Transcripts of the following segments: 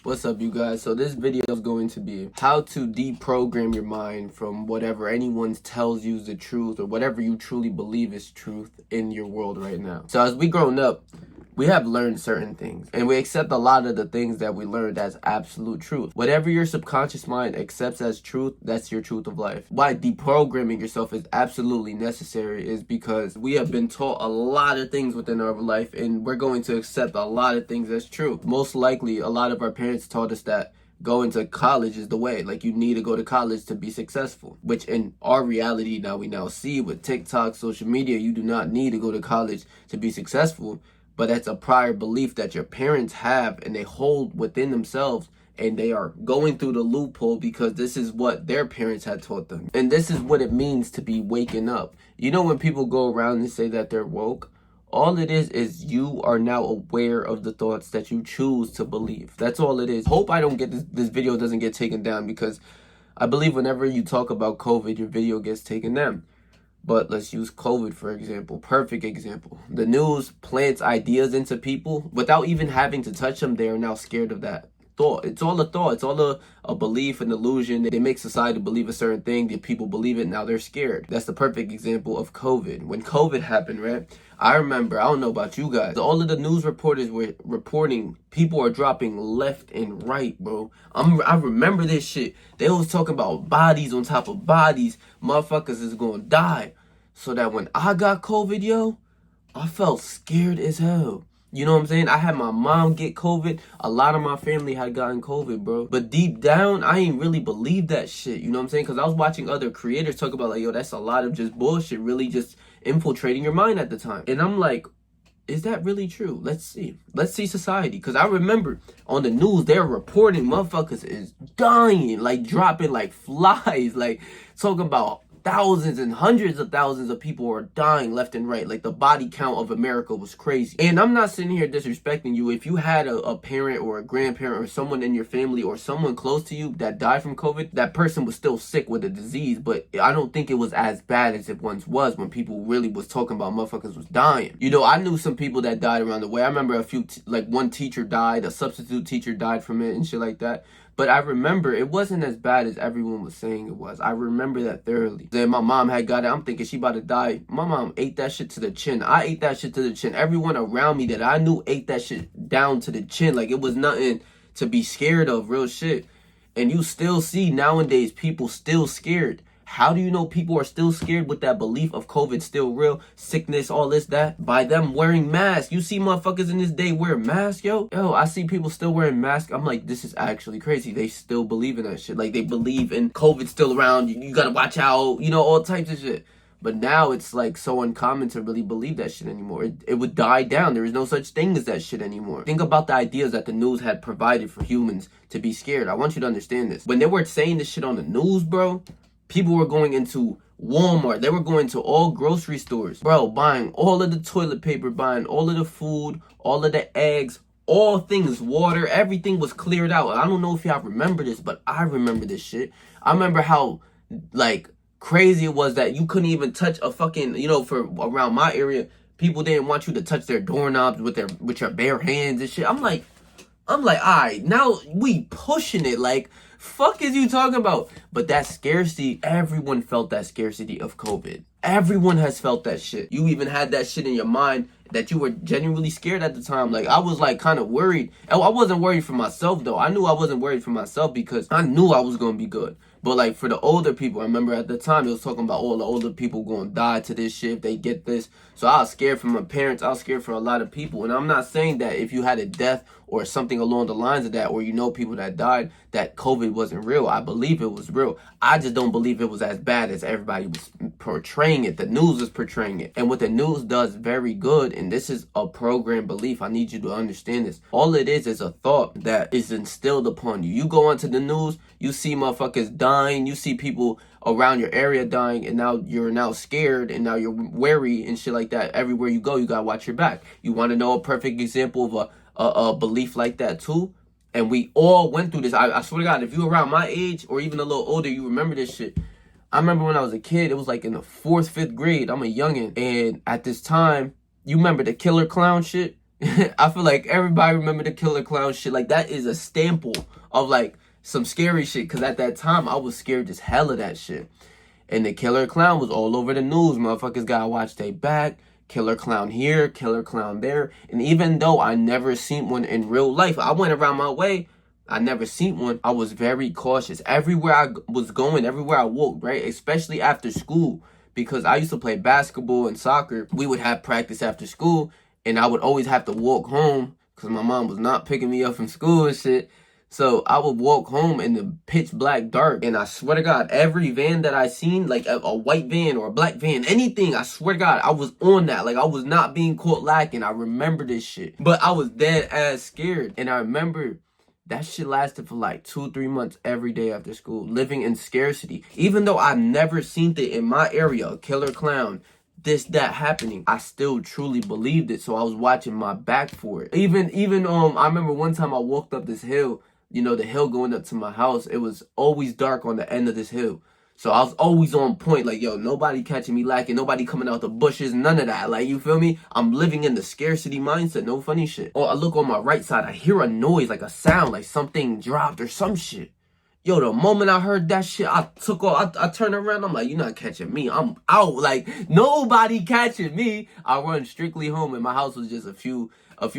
What's up, you guys? So this video is going to be how to deprogram your mind from whatever anyone tells you is the truth or whatever you truly believe is truth in your world right now. So as we grown up, we have learned certain things and we accept a lot of the things that we learned as absolute truth. Whatever your subconscious mind accepts as truth, that's your truth of life. Why deprogramming yourself is absolutely necessary is because we have been taught a lot of things within our life and we're going to accept a lot of things as true. Most likely, a lot of our parents taught us that going to college is the way. Like, you need to go to college to be successful, which in our reality now we now see with TikTok, social media, you do not need to go to college to be successful. But that's a prior belief that your parents have and they hold within themselves, and they are going through the loophole because this is what their parents had taught them. And this is what it means to be waking up. You know, when people go around and say that they're woke, all it is you are now aware of the thoughts that you choose to believe. That's all it is. Hope I don't get this video doesn't get taken down, because I believe whenever you talk about COVID, your video gets taken down. But let's use COVID, for example. Perfect example. The news plants ideas into people without even having to touch them. They are now scared of that thought. It's all a thought. It's all a belief, an illusion. They make society believe a certain thing. The people believe it. Now they're scared. That's the perfect example of COVID. When COVID happened, right? I remember, I don't know about you guys, all of the news reporters were reporting people are dropping left and right, bro. I remember this shit. They was talking about bodies on top of bodies. Motherfuckers is gonna die. So that when I got COVID, yo, I felt scared as hell. You know what I'm saying? I had my mom get COVID. A lot of my family had gotten COVID, bro. But deep down, I ain't really believe that shit. You know what I'm saying? Because I was watching other creators talk about, like, yo, that's a lot of just bullshit really just infiltrating your mind at the time. And I'm like, is that really true? Let's see. Let's see society. Because I remember on the news, they're reporting motherfuckers is dying, like dropping like flies, like talking about thousands and hundreds of thousands of people are dying left and right. Like, the body count of America was crazy. And I'm not sitting here disrespecting you. If you had a parent or a grandparent or someone in your family or someone close to you that died from COVID, that person was still sick with a disease. But I don't think it was as bad as it once was, when people really was talking about motherfuckers was dying. You know, I knew some people that died around the way. I remember a few, like one teacher died, a substitute teacher died from it and shit like that. But I remember it wasn't as bad as everyone was saying it was. I remember that thoroughly. Then my mom had got it. I'm thinking she about to die. My mom ate that shit to the chin. I ate that shit to the chin. Everyone around me that I knew ate that shit down to the chin. Like, it was nothing to be scared of, real shit. And you still see nowadays people still scared. How do you know people are still scared with that belief of COVID still real? Sickness, all this, that? By them wearing masks. You see motherfuckers in this day wear masks, yo? Yo, I see people still wearing masks. I'm like, this is actually crazy. They still believe in that shit. Like, they believe in COVID still around. You gotta watch out. You know, all types of shit. But now it's like so uncommon to really believe that shit anymore. It would die down. There is no such thing as that shit anymore. Think about the ideas that the news had provided for humans to be scared. I want you to understand this. When they were saying this shit on the news, bro, people were going into Walmart. They were going to all grocery stores, bro, buying all of the toilet paper, buying all of the food, all of the eggs, all things, water, everything was cleared out. I don't know if y'all remember this, but I remember this shit. I remember how, like, crazy it was that you couldn't even touch a fucking, you know, for around my area, people didn't want you to touch their doorknobs with your bare hands and shit. I'm like, all right, now we pushing it. Like, fuck is you talking about? But that scarcity, everyone felt that scarcity of COVID. Everyone has felt that shit. You even had that shit in your mind that you were genuinely scared at the time. Like, I was like kind of worried. I wasn't worried for myself though. I knew I wasn't worried for myself because I knew I was going to be good. But like for the older people, I remember at the time it was talking about all the older people going to die to this shit if they get this. So I was scared for my parents. I was scared for a lot of people. And I'm not saying that if you had a death or something along the lines of that, or you know people that died, that COVID wasn't real. I believe it was real. I just don't believe it was as bad as everybody was portraying it. The news is portraying it. And what the news does very good, and this is a program belief. I need you to understand this. All it is a thought that is instilled upon you. You go onto the news, you see motherfuckers dying, you see people around your area dying, and now you're now scared and now you're wary and shit like that. Everywhere you go, you gotta watch your back. You want to know a perfect example of a belief like that too? And we all went through this. I swear to God, if you're around my age or even a little older, you remember this shit. I remember when I was a kid, it was like in the 4th, 5th grade. I'm a youngin'. And at this time, you remember the killer clown shit? I feel like everybody remember the killer clown shit. Like, that is a staple of like some scary shit. Cause at that time I was scared as hell of that shit. And the killer clown was all over the news. Motherfuckers gotta watch they back. Killer clown here, killer clown there. And even though I never seen one in real life, I went around my way, I never seen one. I was very cautious. Everywhere I was going, everywhere I walked, right? Especially after school. Because I used to play basketball and soccer. We would have practice after school. And I would always have to walk home. Because my mom was not picking me up from school and shit. So I would walk home in the pitch black dark. And I swear to God, every van that I seen, like a white van or a black van, anything, I swear to God, I was on that. Like, I was not being caught lacking. I remember this shit. But I was dead ass scared. And I remember that shit lasted for like 2-3 months every day after school, living in scarcity. Even though I never seen it in my area, a killer clown, this, that happening, I still truly believed it. So I was watching my back for it. Even I remember one time I walked up this hill, you know, the hill going up to my house. It was always dark on the end of this hill. So I was always on point, like, yo, nobody catching me lacking, nobody coming out the bushes, none of that. Like, you feel me? I'm living in the scarcity mindset, no funny shit. Or I look on my right side, I hear a noise, like a sound, like something dropped or some shit. Yo, the moment I heard that shit, I took off, I turned around, I'm like, you're not catching me, I'm out. Like, nobody catching me. I run strictly home, and my house was just a few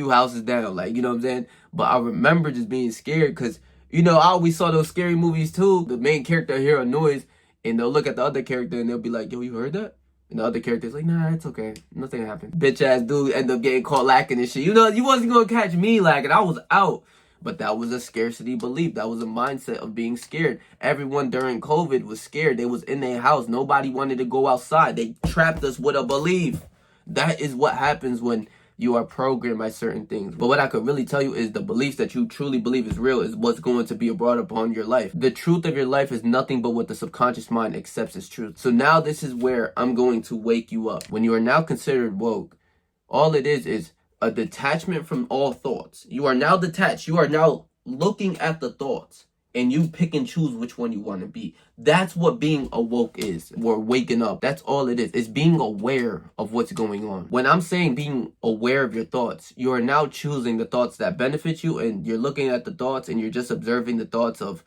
houses down, like, you know what I'm saying? But I remember just being scared, because, you know, I always saw those scary movies too. The main character hear a noise, and they'll look at the other character and they'll be like, yo, you heard that? And the other character's like, nah, it's okay. Nothing happened. Bitch ass dude end up getting caught lacking and shit. You know, you wasn't gonna catch me lacking. I was out. But that was a scarcity belief. That was a mindset of being scared. Everyone during COVID was scared. They was in their house. Nobody wanted to go outside. They trapped us with a belief. That is what happens when you are programmed by certain things. But what I could really tell you is the beliefs that you truly believe is real is what's going to be brought upon your life. The truth of your life is nothing but what the subconscious mind accepts as truth. So now this is where I'm going to wake you up. When you are now considered woke, all it is a detachment from all thoughts. You are now detached. You are now looking at the thoughts. And you pick and choose which one you want to be. That's what being awoke is. Or waking up. That's all it is. It's being aware of what's going on. When I'm saying being aware of your thoughts, you are now choosing the thoughts that benefit you, and you're looking at the thoughts and you're just observing the thoughts of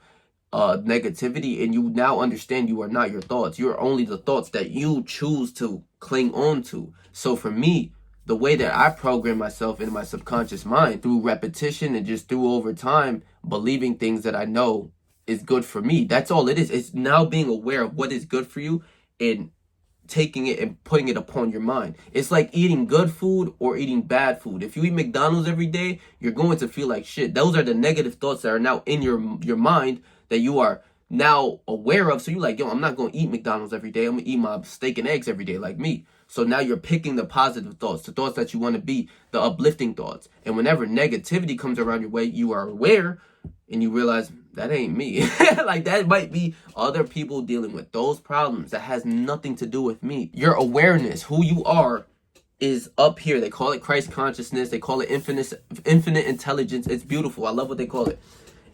negativity, and you now understand you are not your thoughts. You're only the thoughts that you choose to cling on to. So for me, the way that I program myself in my subconscious mind through repetition and just through over time, believing things that I know is good for me. That's all it is. It's now being aware of what is good for you and taking it and putting it upon your mind. It's like eating good food or eating bad food. If you eat McDonald's every day, you're going to feel like shit. Those are the negative thoughts that are now in your mind that you are now aware of. So you're like, yo, I'm not going to eat McDonald's every day. I'm going to eat my steak and eggs every day like me. So now you're picking the positive thoughts, the thoughts that you want to be, the uplifting thoughts. And whenever negativity comes around your way, you are aware and you realize that ain't me. Like, that might be other people dealing with those problems. That has nothing to do with me. Your awareness, who you are, is up here. They call it Christ consciousness. They call it infinite intelligence. It's beautiful. I love what they call it.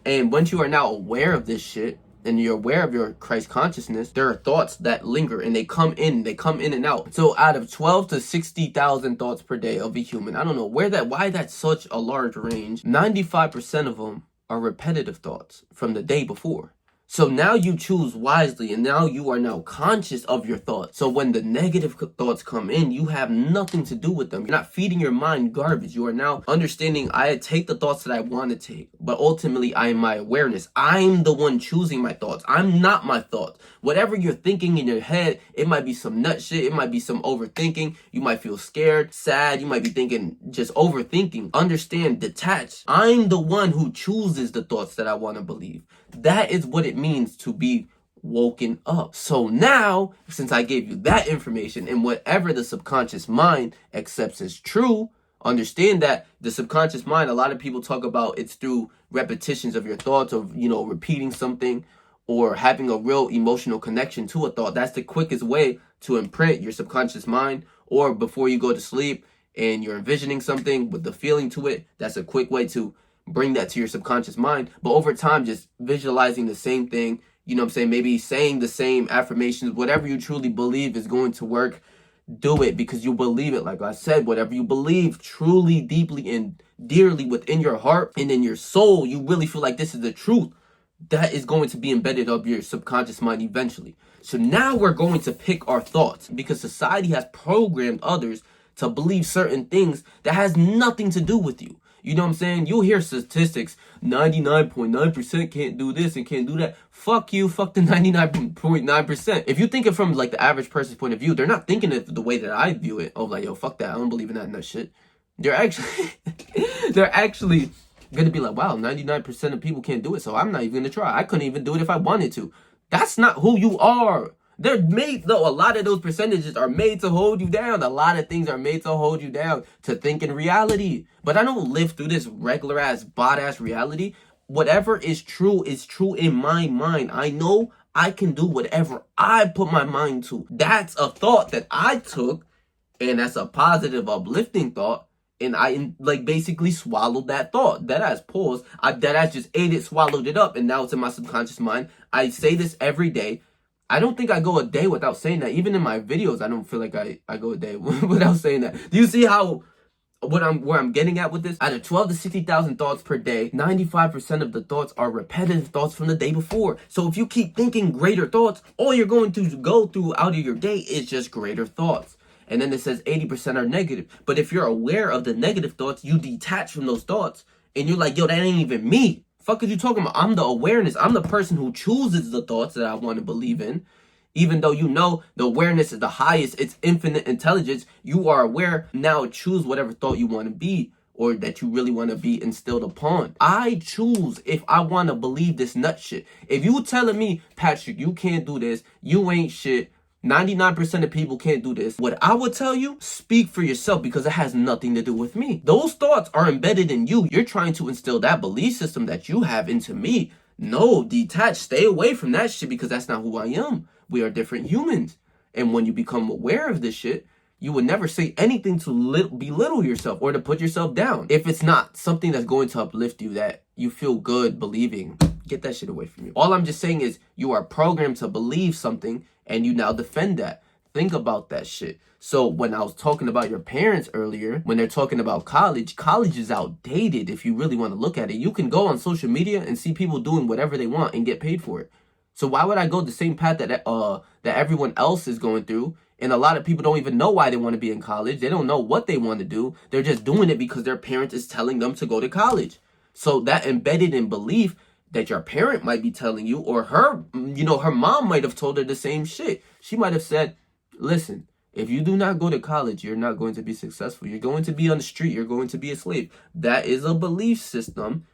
And once you are now aware of this shit, and you're aware of your Christ consciousness, there are thoughts that linger and they come in and out. So out of 12 to 60,000 thoughts per day of a human, I don't know why that's such a large range. 95% of them are repetitive thoughts from the day before. So now you choose wisely, and now you are now conscious of your thoughts. So when the negative thoughts come in, you have nothing to do with them. You're not feeding your mind garbage. You are now understanding, I take the thoughts that I want to take, but ultimately I am my awareness. I'm the one choosing my thoughts. I'm not my thoughts. Whatever you're thinking in your head, it might be some nut shit. It might be some overthinking. You might feel scared, sad. You might be thinking just overthinking. Understand, detach. I'm the one who chooses the thoughts that I want to believe. That is what it means to be woken up. So now, since I gave you that information, and whatever the subconscious mind accepts as true, understand that the subconscious mind, a lot of people talk about it's through repetitions of your thoughts, of, you know, repeating something or having a real emotional connection to a thought. That's the quickest way to imprint your subconscious mind. Or before you go to sleep and you're envisioning something with the feeling to it, that's a quick way to bring that to your subconscious mind. But over time, just visualizing the same thing, you know what I'm saying, maybe saying the same affirmations, whatever you truly believe is going to work, do it because you believe it. Like I said, whatever you believe truly, deeply, and dearly within your heart and in your soul, you really feel like this is the truth. That is going to be embedded up your subconscious mind eventually. So now we're going to pick our thoughts because society has programmed others to believe certain things that has nothing to do with you. You know what I'm saying? You'll hear statistics, 99.9% can't do this and can't do that. Fuck you, fuck the 99.9%. If you think it from like the average person's point of view, they're not thinking it the way that I view it. Oh, like, yo, fuck that. I don't believe in that shit. They're actually, they're actually gonna be like, wow, 99% of people can't do it, so I'm not even gonna try. I couldn't even do it if I wanted to. That's not who you are. They're made, though, a lot of those percentages are made to hold you down. A lot of things are made to hold you down, to think in reality. But I don't live through this regular ass, bot ass reality. Whatever is true in my mind. I know I can do whatever I put my mind to. That's a thought that I took, and that's a positive, uplifting thought. And I like basically swallowed that thought. That ass paused. That ass just ate it, swallowed it up, and now it's in my subconscious mind. I say this every day. I don't think I go a day without saying that. Even in my videos, I don't feel like I go a day without saying that. Do you see how where I'm getting at with this? Out of 12 to 60,000 thoughts per day, 95% of the thoughts are repetitive thoughts from the day before. So if you keep thinking greater thoughts, all you're going to go through out of your day is just greater thoughts. And then it says 80% are negative. But if you're aware of the negative thoughts, you detach from those thoughts. And you're like, yo, that ain't even me. Fuck are you talking about? I'm the awareness. I'm the person who chooses the thoughts that I want to believe in. Even though you know the awareness is the highest, it's infinite intelligence, you are aware. Now choose whatever thought you want to be or that you really want to be instilled upon. I choose if I want to believe this nut shit. If you telling me, Patrick, you can't do this, you ain't shit, 99% of people can't do this, what I would tell you, speak for yourself because it has nothing to do with me. Those thoughts are embedded in you. You're trying to instill that belief system that you have into me. No, detach, stay away from that shit because that's not who I am. We are different humans. And when you become aware of this shit, you would never say anything to belittle yourself or to put yourself down. If it's not something that's going to uplift you, that you feel good believing, get that shit away from you. All I'm just saying is you are programmed to believe something and you now defend that. Think about that shit. So when I was talking about your parents earlier, when they're talking about college is outdated if you really want to look at it. You can go on social media and see people doing whatever they want and get paid for it. So why would I go the same path that everyone else is going through? And a lot of people don't even know why they want to be in college. They don't know what they want to do. They're just doing it because their parent is telling them to go to college. So that embedded in belief that your parent might be telling you, or her, her mom might have told her the same shit. She might have said, listen, if you do not go to college, you're not going to be successful. You're going to be on the street. You're going to be a slave. That is a belief system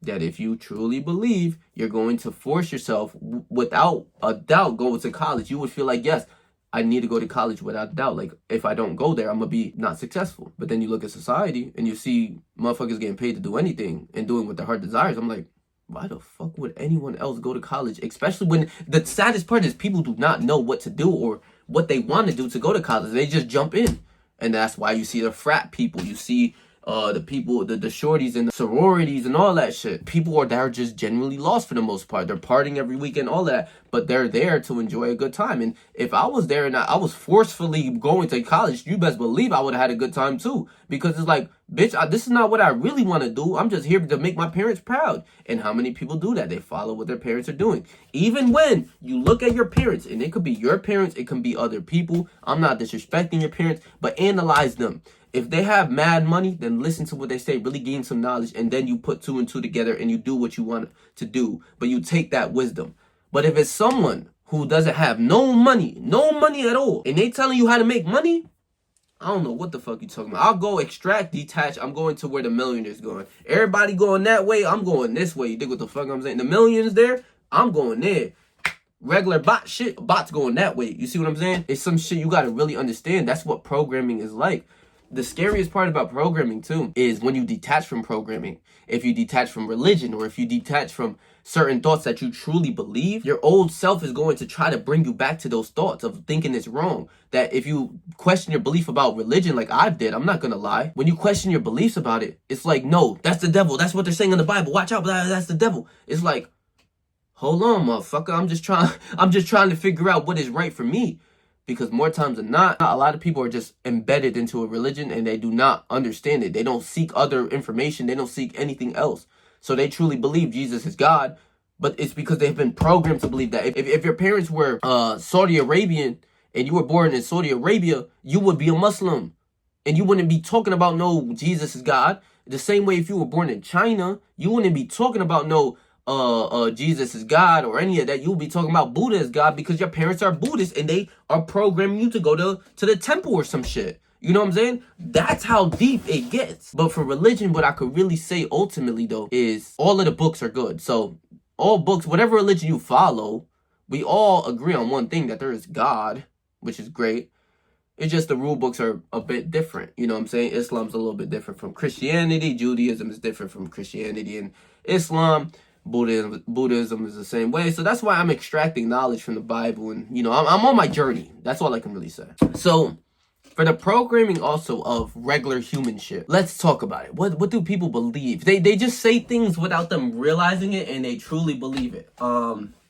that if you truly believe, you're going to force yourself without a doubt go to college. You would feel like, yes, I need to go to college without doubt. Like, if I don't go there, I'm going to be not successful. But then you look at society and you see motherfuckers getting paid to do anything and doing what their heart desires. I'm like, why the fuck would anyone else go to college? Especially when the saddest part is people do not know what to do or what they want to do to go to college. They just jump in. And that's why you see the frat people. You see the people, the shorties and the sororities and all that shit. People that are just genuinely lost for the most part. They're partying every weekend, all that. But they're there to enjoy a good time. And if I was there and I was forcefully going to college, you best believe I would have had a good time too. Because it's like, bitch, this is not what I really want to do. I'm just here to make my parents proud. And how many people do that? They follow what their parents are doing. Even when you look at your parents, and it could be your parents, it can be other people. I'm not disrespecting your parents, but analyze them. If they have mad money, then listen to what they say, really gain some knowledge, and then you put two and two together and you do what you want to do, but you take that wisdom. But if it's someone who doesn't have no money at all, and they telling you how to make money, I don't know what the fuck you talking about. I'll go extract, detach. I'm going to where the millionaires going. Everybody going that way, I'm going this way. You dig what the fuck I'm saying? The millions there, I'm going there. Regular bots going that way. You see what I'm saying? It's some shit you got to really understand. That's what programming is like. The scariest part about programming too is when you detach from programming. If you detach from religion or if you detach from certain thoughts that you truly believe, your old self is going to try to bring you back to those thoughts of thinking it's wrong. That if you question your belief about religion like I did, I'm not going to lie. When you question your beliefs about it, it's like, no, that's the devil. That's what they're saying in the Bible. Watch out, that's the devil. It's like, hold on, motherfucker. I'm just trying to figure out what is right for me. Because more times than not, a lot of people are just embedded into a religion and they do not understand it. They don't seek other information. They don't seek anything else. So they truly believe Jesus is God, but it's because they've been programmed to believe that. If your parents were Saudi Arabian and you were born in Saudi Arabia, you would be a Muslim. And you wouldn't be talking about no Jesus is God. The same way if you were born in China, you wouldn't be talking about no Jesus is God or any of that. You'll be talking about Buddha is God because your parents are Buddhists and they are programming you to go to the temple or some shit. You know what I'm saying? That's how deep it gets. But for religion, what I could really say ultimately though is all of the books are good. So all books, whatever religion you follow, we all agree on one thing, that there is God, which is great. It's just the rule books are a bit different. You know what I'm saying? Islam's a little bit different from Christianity. Judaism is different from Christianity and Islam. Buddhism is the same way. So that's why I'm extracting knowledge from the Bible. And, you know, I'm on my journey. That's all I can really say. So for the programming also of regular human shit, let's talk about it. What do people believe? They just say things without them realizing it, and they truly believe it.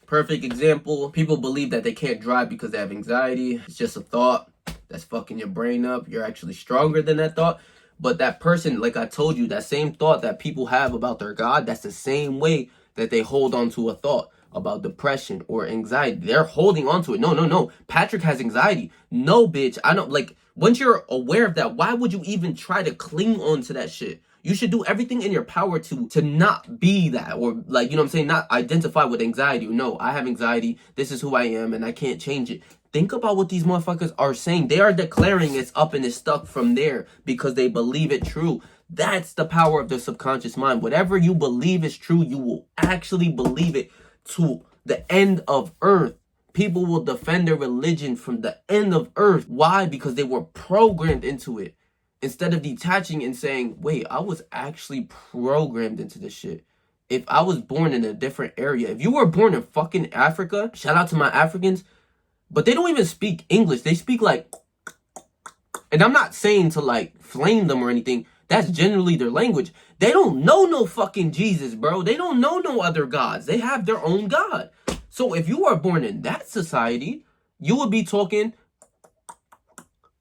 Perfect example. People believe that they can't drive because they have anxiety. It's just a thought that's fucking your brain up. You're actually stronger than that thought. But that person, like I told you, that same thought that people have about their God, that's the same way that they hold on to a thought about depression or anxiety. They're holding on to it. No. Patrick has anxiety. No, bitch. I don't, like, once you're aware of that, why would you even try to cling on to that shit? You should do everything in your power to not be that, or, like, you know what I'm saying, not identify with anxiety. No, I have anxiety. This is who I am and I can't change it. Think about what these motherfuckers are saying. They are declaring it's up and it's stuck from there because they believe it true. That's the power of the subconscious mind. Whatever you believe is true, you will actually believe it to the end of earth. People will defend their religion from the end of earth. Why? Because they were programmed into it. Instead of detaching and saying, wait, I was actually programmed into this shit. If I was born in a different area, if you were born in fucking Africa, shout out to my Africans, but they don't even speak English. They speak like, and I'm not saying to like flame them or anything. That's generally their language. They don't know no fucking Jesus, bro. They don't know no other gods. They have their own God. So if you are born in that society, you will be talking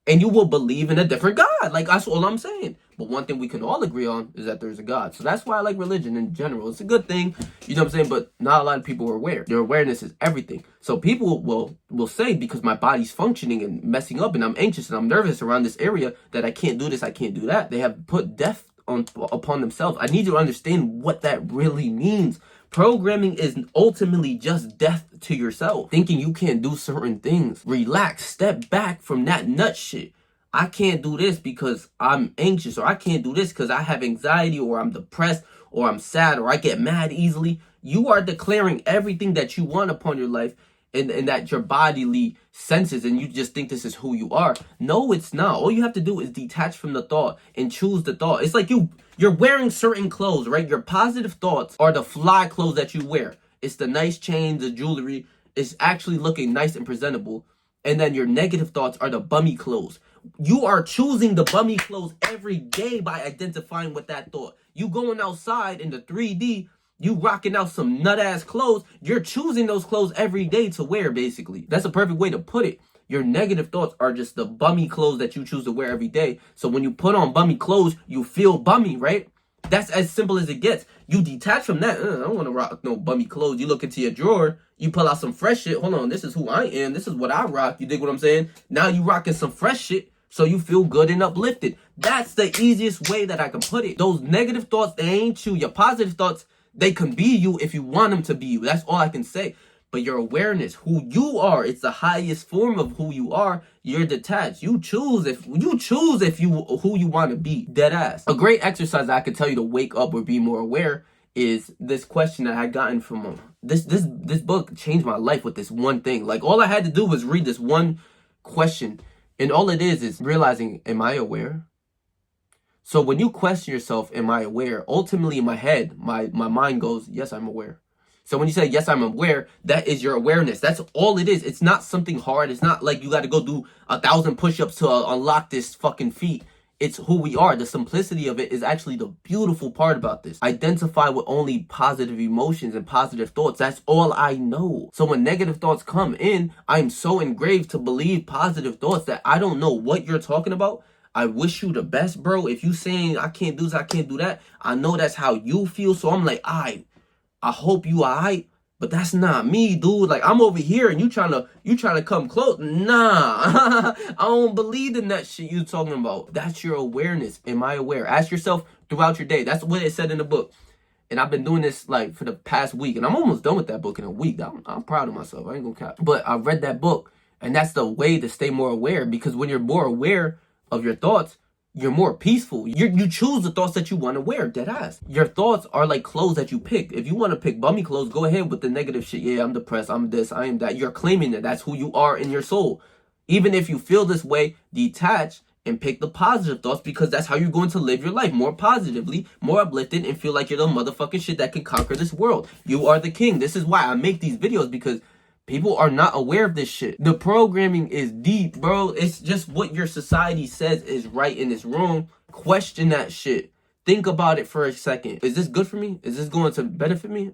and you will believe in a different God. Like, that's all I'm saying. But one thing we can all agree on is that there's a God. So that's why I like religion in general. It's a good thing, you know what I'm saying? But not a lot of people are aware. Their awareness is everything. So people will say, because my body's functioning and messing up and I'm anxious and I'm nervous around this area, that I can't do this, I can't do that. They have put death upon themselves. I need you to understand what that really means. Programming is ultimately just death to yourself. Thinking you can't do certain things. Relax. Step back from that nut shit. I can't do this because I'm anxious, or I can't do this because I have anxiety, or I'm depressed, or I'm sad, or I get mad easily. You are declaring everything that you want upon your life and that your bodily senses, and you just think this is who you are. No, it's not. All you have to do is detach from the thought and choose the thought. It's like you're wearing certain clothes, right? Your positive thoughts are the fly clothes that you wear. It's the nice chains, the jewelry. It's actually looking nice and presentable. And then your negative thoughts are the bummy clothes. You are choosing the bummy clothes every day by identifying with that thought. You going outside in the 3D, you rocking out some nut-ass clothes. You're choosing those clothes every day to wear, basically. That's a perfect way to put it. Your negative thoughts are just the bummy clothes that you choose to wear every day. So when you put on bummy clothes, you feel bummy, right? That's as simple as it gets. You detach from that. I don't want to rock no bummy clothes. You look into your drawer, you pull out some fresh shit. Hold on, this is who I am. This is what I rock. You dig what I'm saying? Now you rocking some fresh shit, so you feel good and uplifted. That's the easiest way that I can put it. Those negative thoughts, they ain't you. Your positive thoughts, they can be you if you want them to be you. That's all I can say. But your awareness, who you are, it's the highest form of who you are. You're detached. You choose if you who you want to be. Dead ass. A great exercise that I could tell you to wake up or be more aware is this question that I had gotten from this book changed my life with this one thing. Like, all I had to do was read this one question, and all it is realizing, am I aware? So when you question yourself, am I aware? Ultimately in my head, my mind goes, yes, I'm aware. So when you say, yes, I'm aware, that is your awareness. That's all it is. It's not something hard. It's not like you got to go do 1,000 push-ups to unlock this fucking feat. It's who we are. The simplicity of it is actually the beautiful part about this. Identify with only positive emotions and positive thoughts. That's all I know. So when negative thoughts come in, I'm so engraved to believe positive thoughts that I don't know what you're talking about. I wish you the best, bro. If you saying I can't do this, I can't do that, I know that's how you feel. So I'm like, I hope you alright. But that's not me, dude. Like, I'm over here and you trying to come close. Nah. I don't believe in that shit you talking about. That's your awareness. Am I aware? Ask yourself throughout your day. That's what it said in the book. And I've been doing this like for the past week. And I'm almost done with that book in a week. I'm proud of myself. I ain't gonna cap. But I read that book. And that's the way to stay more aware. Because when you're more aware of your thoughts, you're more peaceful. You choose the thoughts that you want to wear, dead ass. Your thoughts are like clothes that you pick. If you want to pick bummy clothes, go ahead with the negative shit. Yeah, I'm depressed, I'm this, I am that. You're claiming that that's who you are in your soul. Even if you feel this way, detach and pick the positive thoughts, because that's how you're going to live your life more positively, more uplifted, and feel like you're the motherfucking shit that can conquer this world. You are the king. This is why I make these videos, because people are not aware of this shit. The programming is deep, bro. It's just what your society says is right and is wrong. Question that shit. Think about it for a second. Is this good for me? Is this going to benefit me?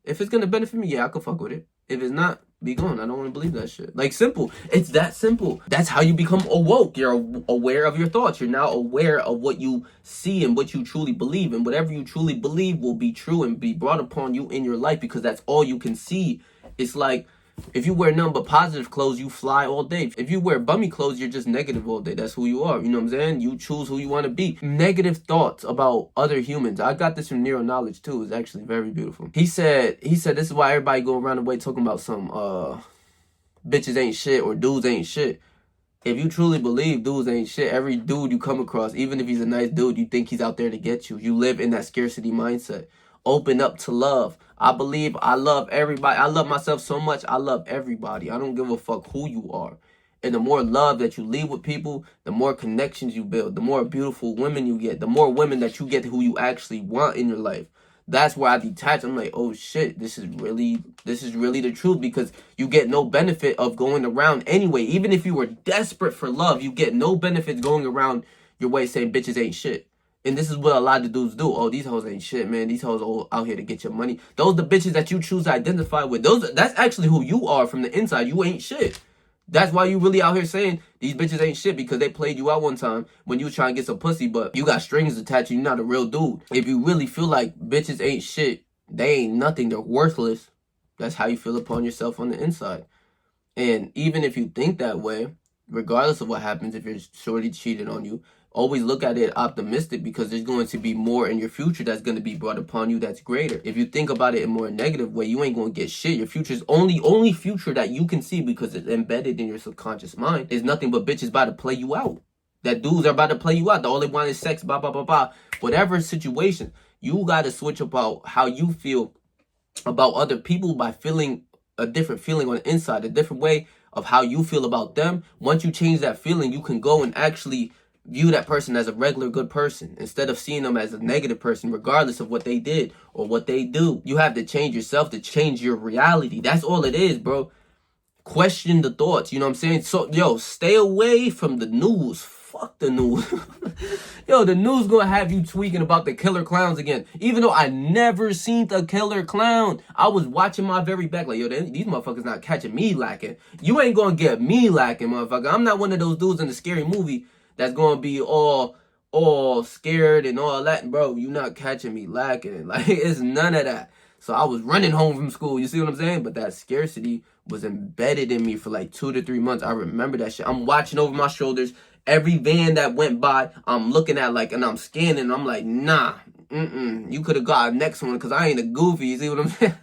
If it's going to benefit me, yeah, I could fuck with it. If it's not, be gone. I don't want to believe that shit. Like, simple. It's that simple. That's how you become awoke. You're aware of your thoughts. You're now aware of what you see and what you truly believe. And whatever you truly believe will be true and be brought upon you in your life, because that's all you can see. It's like, if you wear nothing but positive clothes, you fly all day. If you wear bummy clothes, you're just negative all day. That's who you are. You know what I'm saying? You choose who you want to be. Negative thoughts about other humans. I got this from Neuro Knowledge too. It's actually very beautiful. He said this is why everybody go around the way talking about some bitches ain't shit or dudes ain't shit. If you truly believe dudes ain't shit, every dude you come across, even if he's a nice dude, you think he's out there to get you. You live in that scarcity mindset. Open up to love. I believe I love everybody. I love myself so much. I love everybody. I don't give a fuck who you are. And the more love that you leave with people, the more connections you build, the more beautiful women you get, the more women that you get who you actually want in your life. That's where I detach. I'm like, oh shit, this is really the truth, because you get no benefit of going around anyway. Even if you were desperate for love, you get no benefits going around your way saying bitches ain't shit. And this is what a lot of dudes do. Oh, these hoes ain't shit, man. These hoes all out here to get your money. Those the bitches that you choose to identify with. That's actually who you are from the inside. You ain't shit. That's why you really out here saying these bitches ain't shit, because they played you out one time when you was trying to get some pussy, but you got strings attached and you're not a real dude. If you really feel like bitches ain't shit, they ain't nothing, they're worthless, that's how you feel upon yourself on the inside. And even if you think that way, regardless of what happens, if your shorty cheated on you, always look at it optimistic, because there's going to be more in your future that's going to be brought upon you that's greater. If you think about it in a more negative way, you ain't going to get shit. Your future's only future that you can see, because it's embedded in your subconscious mind, is nothing but bitches about to play you out. That dudes are about to play you out. All they want is sex, blah, blah, blah, blah. Whatever situation, you got to switch about how you feel about other people by feeling a different feeling on the inside, a different way of how you feel about them. Once you change that feeling, you can go and actually view that person as a regular good person instead of seeing them as a negative person, regardless of what they did or what they do. You have to change yourself to change your reality. That's all it is, bro. Question the thoughts, you know what I'm saying? So, yo, stay away from the news. Fuck the news. Yo, the news gonna have you tweaking about the killer clowns again. Even though I never seen the killer clown. I was watching my very back like, yo, these motherfuckers not catching me lacking. You ain't gonna get me lacking, motherfucker. I'm not one of those dudes in the scary movie that's gonna be all scared and all that. Bro, you not catching me lacking. Like, it's none of that. So I was running home from school. You see what I'm saying? But that scarcity was embedded in me for like 2 to 3 months. I remember that shit. I'm watching over my shoulders. Every van that went by, I'm looking at like, and I'm scanning. I'm like, nah, you could have got a next one, because I ain't a goofy. You see what I'm saying?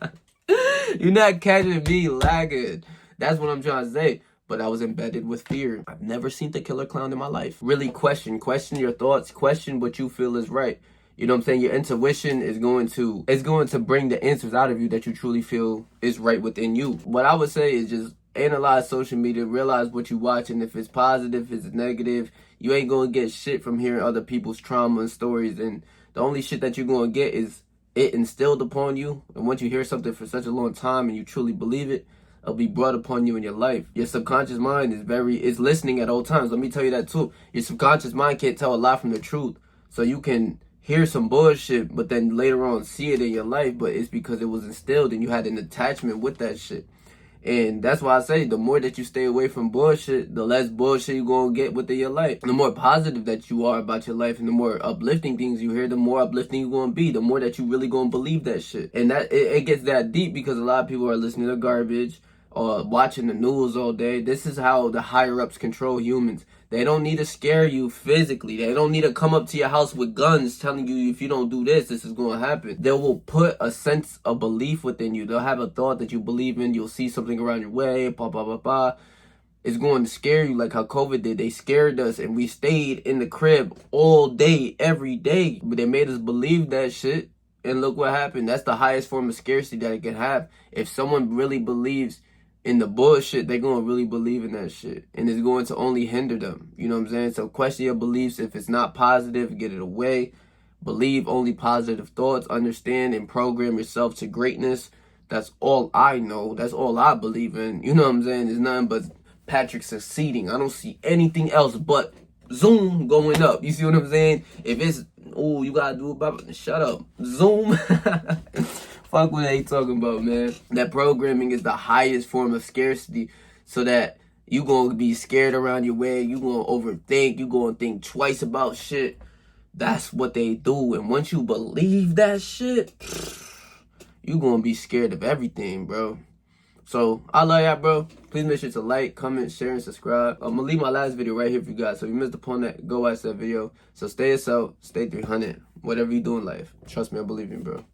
You're not catching me lacking. That's what I'm trying to say. But I was embedded with fear. I've never seen the killer clown in my life. Really question your thoughts, question what you feel is right. You know what I'm saying? Your intuition is going to bring the answers out of you that you truly feel is right within you. What I would say is just analyze social media, realize what you're watching. If it's positive, if it's negative, you ain't going to get shit from hearing other people's trauma and stories. And the only shit that you're going to get is it instilled upon you. And once you hear something for such a long time and you truly believe it, it'll be brought upon you in your life. Your subconscious mind is listening at all times. Let me tell you that too. Your subconscious mind can't tell a lie from the truth. So you can hear some bullshit, but then later on see it in your life, but it's because it was instilled and you had an attachment with that shit. And that's why I say the more that you stay away from bullshit, the less bullshit you're going to get within your life. The more positive that you are about your life and the more uplifting things you hear, the more uplifting you're going to be. The more that you really going to believe that shit. And that it gets that deep because a lot of people are listening to garbage or watching the news all day. This is how the higher-ups control humans. They don't need to scare you physically. They don't need to come up to your house with guns telling you if you don't do this, this is going to happen. They will put a sense of belief within you. They'll have a thought that you believe in. You'll see something around your way, blah, blah, blah, blah. It's going to scare you like how COVID did. They scared us and we stayed in the crib all day, every day. But they made us believe that shit. And look what happened. That's the highest form of scarcity that it can have. If someone really believes in the bullshit, they're going to really believe in that shit. And it's going to only hinder them. You know what I'm saying? So question your beliefs. If it's not positive, get it away. Believe only positive thoughts. Understand and program yourself to greatness. That's all I know. That's all I believe in. You know what I'm saying? There's nothing but Patrick succeeding. I don't see anything else but Zoom going up. You see what I'm saying? If it's, oh, you got to do it, shut up. Zoom. Fuck what they talking about, man. That programming is the highest form of scarcity so that you going to be scared around your way. You going to overthink. You going to think twice about shit. That's what they do. And once you believe that shit, you going to be scared of everything, bro. So, I love y'all, bro. Please make sure to like, comment, share, and subscribe. I'm going to leave my last video right here for you guys. So, if you missed upon that, go watch that video. So, stay yourself, stay 300. Whatever you do in life. Trust me, I believe in you, bro.